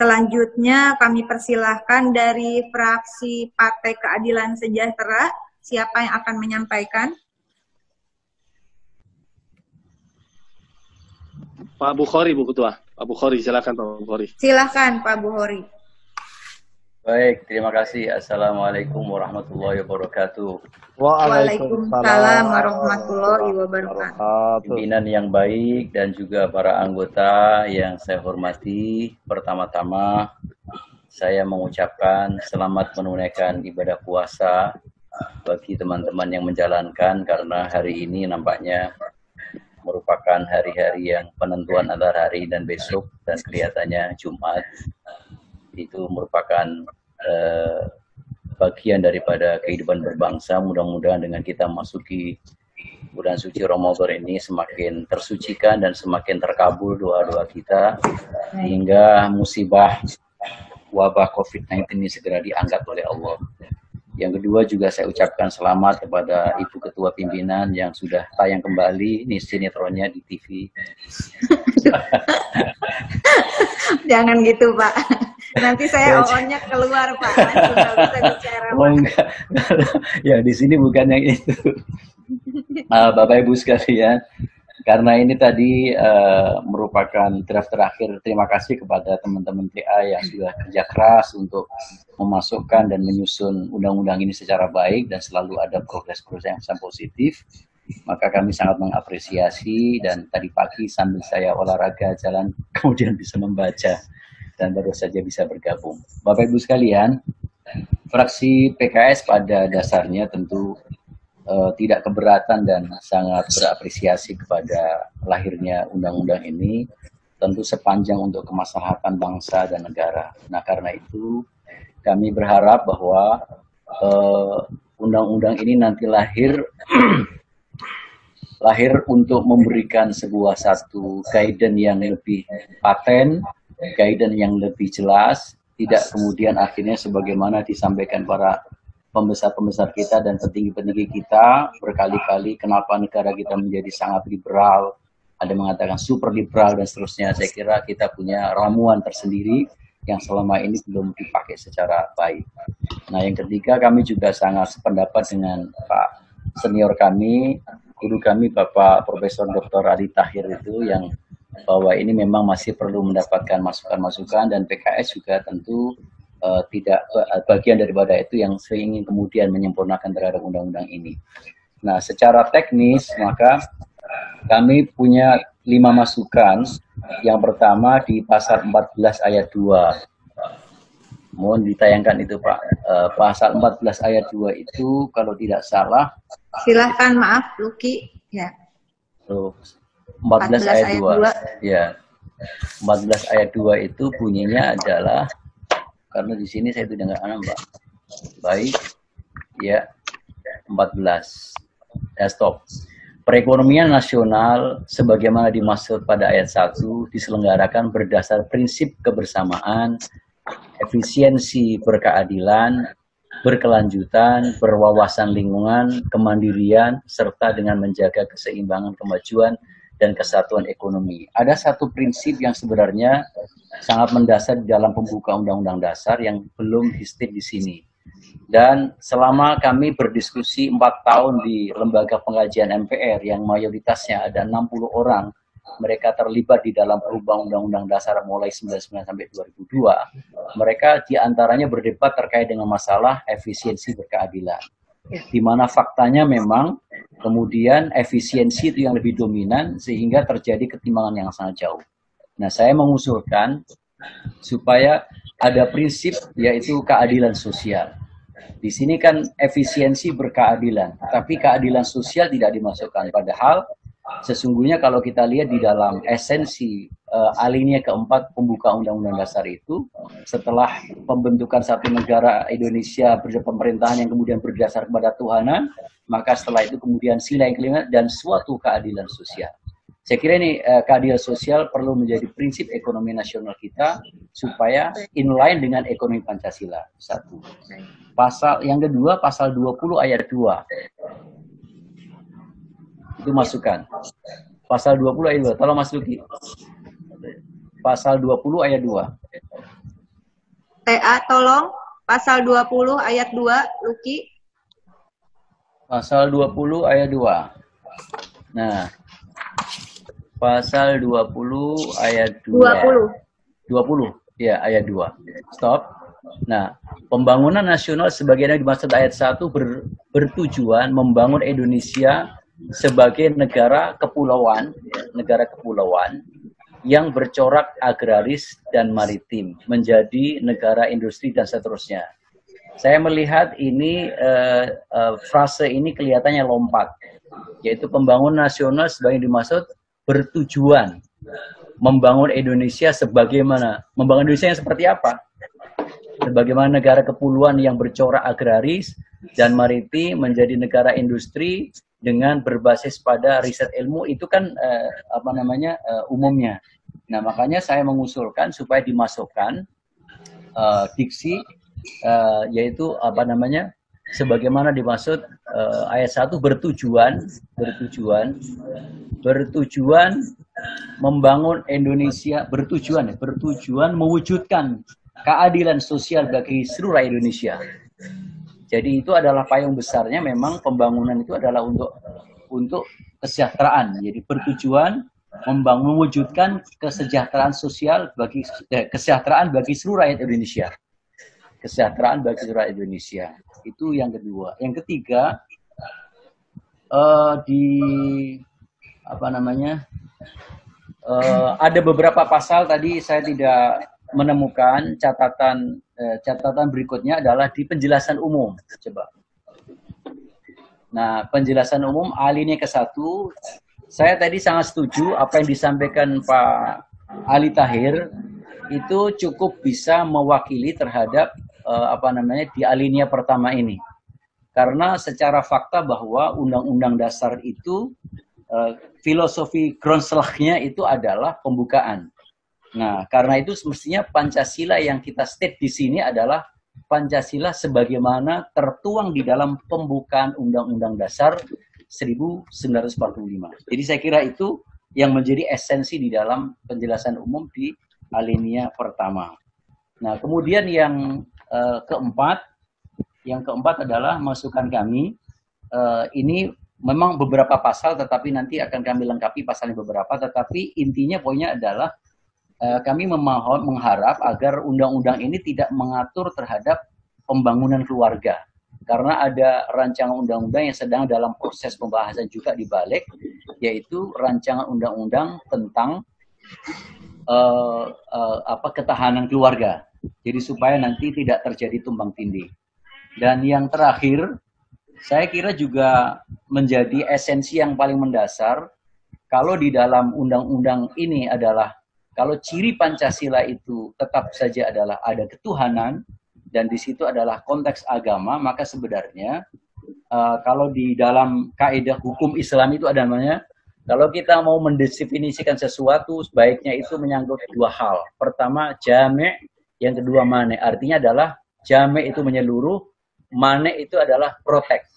Selanjutnya kami persilahkan dari fraksi Partai Keadilan Sejahtera. Siapa yang akan menyampaikan? Pak Bukhori, Bu Ketua. Pak Bukhori, silakan Pak Bukhori. Silakan Pak Bukhori. Baik, terima kasih. Assalamualaikum warahmatullahi wabarakatuh. Waalaikumsalam warahmatullahi wabarakatuh. Pimpinan yang baik dan juga para anggota yang saya hormati, pertama-tama saya mengucapkan selamat menunaikan ibadah puasa bagi teman-teman yang menjalankan, karena hari ini nampaknya merupakan hari-hari yang penentuan antara hari dan besok, dan kelihatannya Jumat itu merupakan bagian daripada kehidupan berbangsa. Mudah-mudahan dengan kita masuki bulan suci Ramadan ini semakin tersucikan dan semakin terkabul doa-doa kita, hingga musibah wabah COVID-19 ini segera diangkat oleh Allah. Yang kedua juga saya ucapkan selamat kepada Ibu Ketua Pimpinan yang sudah tayang kembali nih sinetronnya di TV. Jangan gitu Pak, nanti saya OO-nya keluar Pak, sudah bisa bicara. Oh, enggak. Ya di sini bukan yang itu. Bapak Ibu sekalian, karena ini tadi merupakan draft terakhir, terima kasih kepada teman-teman TA yang sudah kerja keras untuk memasukkan dan menyusun undang-undang ini secara baik dan selalu ada progres-progres yang sangat positif. Maka kami sangat mengapresiasi, dan tadi pagi sambil saya olahraga jalan kemudian bisa membaca dan baru saja bisa bergabung. Bapak Ibu sekalian, fraksi PKS pada dasarnya tentu tidak keberatan dan sangat berapresiasi kepada lahirnya undang-undang ini, tentu sepanjang untuk kemaslahatan bangsa dan negara. Nah, karena itu kami berharap bahwa undang-undang ini nanti lahir untuk memberikan sebuah satu guidance yang lebih paten, guidance yang lebih jelas, tidak kemudian akhirnya sebagaimana disampaikan para pembesar-pembesar kita dan petinggi-petinggi kita berkali-kali, kenapa negara kita menjadi sangat liberal, ada mengatakan super liberal dan seterusnya. Saya kira kita punya ramuan tersendiri yang selama ini belum dipakai secara baik. Nah, yang ketiga, kami juga sangat sependapat dengan Pak senior kami, guru kami Bapak Profesor Dr. Ali Tahir itu, yang bahwa ini memang masih perlu mendapatkan masukan-masukan, dan PKS juga tentu tidak bagian daripada itu yang ingin kemudian menyempurnakan terhadap undang-undang ini. Nah, secara teknis maka kami punya 5 masukan. Yang pertama di pasal 14 ayat 2. Mohon ditayangkan itu Pak. Pasal 14 ayat 2 itu kalau tidak salah. Silahkan, maaf Luki. Ya. 14 ayat 2. Ya. 14 ayat 2 itu bunyinya adalah, karena di sini saya tidak Mbak. Baik. Ya. 14. Ya, stop. Perekonomian nasional sebagaimana dimaksud pada ayat 1 diselenggarakan berdasar prinsip kebersamaan, efisiensi berkeadilan, berkelanjutan, berwawasan lingkungan, kemandirian, serta dengan menjaga keseimbangan kemajuan dan kesatuan ekonomi. Ada satu prinsip yang sebenarnya sangat mendasar di dalam pembuka Undang-Undang Dasar yang belum disebut di sini. Dan selama kami berdiskusi 4 tahun di Lembaga Pengkajian MPR yang mayoritasnya ada 60 orang, mereka terlibat di dalam perubahan Undang-Undang Dasar mulai 99 sampai 2002, mereka diantaranya berdebat terkait dengan masalah efisiensi berkeadilan. Di mana faktanya memang kemudian efisiensi itu yang lebih dominan sehingga terjadi ketimpangan yang sangat jauh. Nah, saya mengusulkan supaya ada prinsip yaitu keadilan sosial. Di sini kan efisiensi berkeadilan, tapi keadilan sosial tidak dimasukkan. Padahal sesungguhnya kalau kita lihat di dalam esensi alinea keempat pembuka Undang-Undang Dasar itu, setelah pembentukan satu negara Indonesia pemerintahan yang kemudian berdasar kepada Tuhanan, maka setelah itu kemudian sila yang kelima dan suatu keadilan sosial. Saya kira ini keadilan sosial perlu menjadi prinsip ekonomi nasional kita supaya inline dengan ekonomi Pancasila. Satu. Pasal yang kedua, pasal 20 ayat 2. Itu masukan. Pasal 20 ayat 2. Tolong Mas Luki. Pasal 20 ayat 2. TA tolong pasal 20 ayat 2, Luki. Pasal 20 ayat 2. Nah, pasal 20 ayat 2. 20, ya ayat 2. Stop. Nah, pembangunan nasional sebagaimana dimaksud ayat 1 bertujuan membangun Indonesia sebagai negara kepulauan yang bercorak agraris dan maritim, menjadi negara industri dan seterusnya. Saya melihat ini frase ini kelihatannya lompat, yaitu pembangunan nasional sebagai dimaksud bertujuan membangun Indonesia sebagaimana, membangun Indonesia yang seperti apa? Sebagaimana negara kepulauan yang bercorak agraris dan maritim menjadi negara industri dengan berbasis pada riset ilmu, itu kan umumnya. Nah, makanya saya mengusulkan supaya dimasukkan diksi yaitu sebagaimana dimaksud ayat 1 bertujuan membangun Indonesia, bertujuan mewujudkan keadilan sosial bagi seluruh rakyat Indonesia. Jadi itu adalah payung besarnya, memang pembangunan itu adalah untuk kesejahteraan. Jadi bertujuan mewujudkan kesejahteraan sosial kesejahteraan bagi seluruh rakyat Indonesia. Kesejahteraan bagi seluruh rakyat Indonesia. Itu yang kedua. Yang ketiga, ada beberapa pasal tadi saya tidak menemukan. Catatan berikutnya adalah di penjelasan umum. Coba. Nah, penjelasan umum alinea ke-1, saya tadi sangat setuju apa yang disampaikan Pak Ali Tahir, itu cukup bisa mewakili terhadap di alinea pertama ini. Karena secara fakta bahwa Undang-Undang Dasar itu filosofi Grondslagnya itu adalah pembukaan. Nah, karena itu semestinya Pancasila yang kita state di sini adalah Pancasila sebagaimana tertuang di dalam pembukaan Undang-Undang Dasar 1945. Jadi saya kira itu yang menjadi esensi di dalam penjelasan umum di alinea pertama. Nah, kemudian yang keempat adalah masukan kami. Ini memang beberapa pasal, tetapi nanti akan kami lengkapi pasalnya beberapa. Tetapi intinya poinnya adalah kami mengharap agar undang-undang ini tidak mengatur terhadap pembangunan keluarga. Karena ada rancangan undang-undang yang sedang dalam proses pembahasan juga di balik, yaitu rancangan undang-undang tentang ketahanan keluarga. Jadi supaya nanti tidak terjadi tumpang tindih. Dan yang terakhir, saya kira juga menjadi esensi yang paling mendasar, kalau di dalam undang-undang ini adalah, kalau ciri Pancasila itu tetap saja adalah ada ketuhanan, dan di situ adalah konteks agama, maka sebenarnya kalau di dalam kaidah hukum Islam itu ada namanya, kalau kita mau mendefinisikan sesuatu, sebaiknya itu menyangkut dua hal. Pertama, jame', yang kedua mane. Artinya adalah jame' itu menyeluruh, mane itu adalah protect.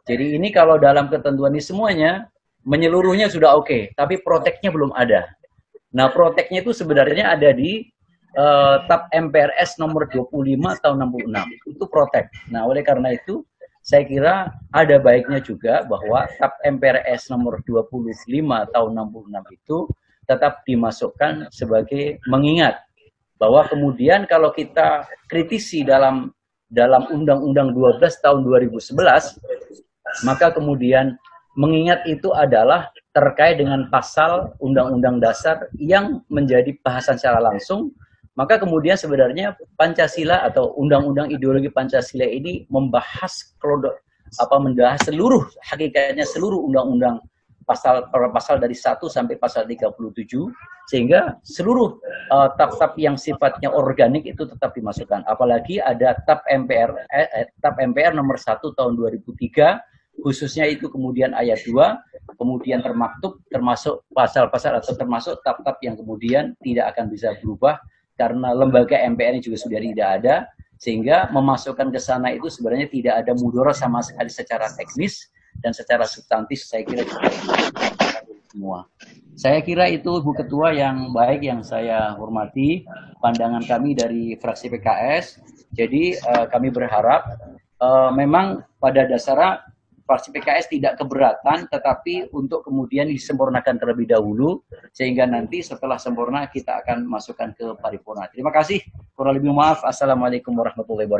Jadi ini kalau dalam ketentuan ini semuanya, menyeluruhnya sudah oke, tapi protect-nya belum ada. Nah, protect-nya itu sebenarnya ada di TAP MPRS nomor 25 tahun 66. Itu protect. Nah, oleh karena itu, saya kira ada baiknya juga bahwa TAP MPRS nomor 25 tahun 66 itu tetap dimasukkan sebagai mengingat bahwa kemudian kalau kita kritisi dalam Undang-Undang 12 tahun 2011, maka kemudian mengingat itu adalah terkait dengan pasal Undang-Undang Dasar yang menjadi bahasan secara langsung, maka kemudian sebenarnya Pancasila atau Undang-Undang Ideologi Pancasila ini membahas seluruh hakikatnya seluruh undang-undang pasal dari 1 sampai pasal 37, sehingga seluruh TAP-TAP yang sifatnya organik itu tetap dimasukkan. Apalagi ada TAP MPR nomor 1 tahun 2003, khususnya itu kemudian ayat 2, kemudian termasuk pasal-pasal atau termasuk TAP-TAP yang kemudian tidak akan bisa berubah karena lembaga MPR ini juga sudah tidak ada, sehingga memasukkan ke sana itu sebenarnya tidak ada mudarat sama sekali secara teknis dan secara substantif, saya kira. semua. Saya kira itu Bu Ketua yang baik, yang saya hormati pandangan kami dari fraksi PKS. Jadi kami berharap memang pada dasarnya fraksi PKS tidak keberatan, tetapi untuk kemudian disempurnakan terlebih dahulu, sehingga nanti setelah sempurna kita akan masukkan ke paripurna. Terima kasih. Kurang lebih maaf. Assalamualaikum warahmatullahi wabarakatuh.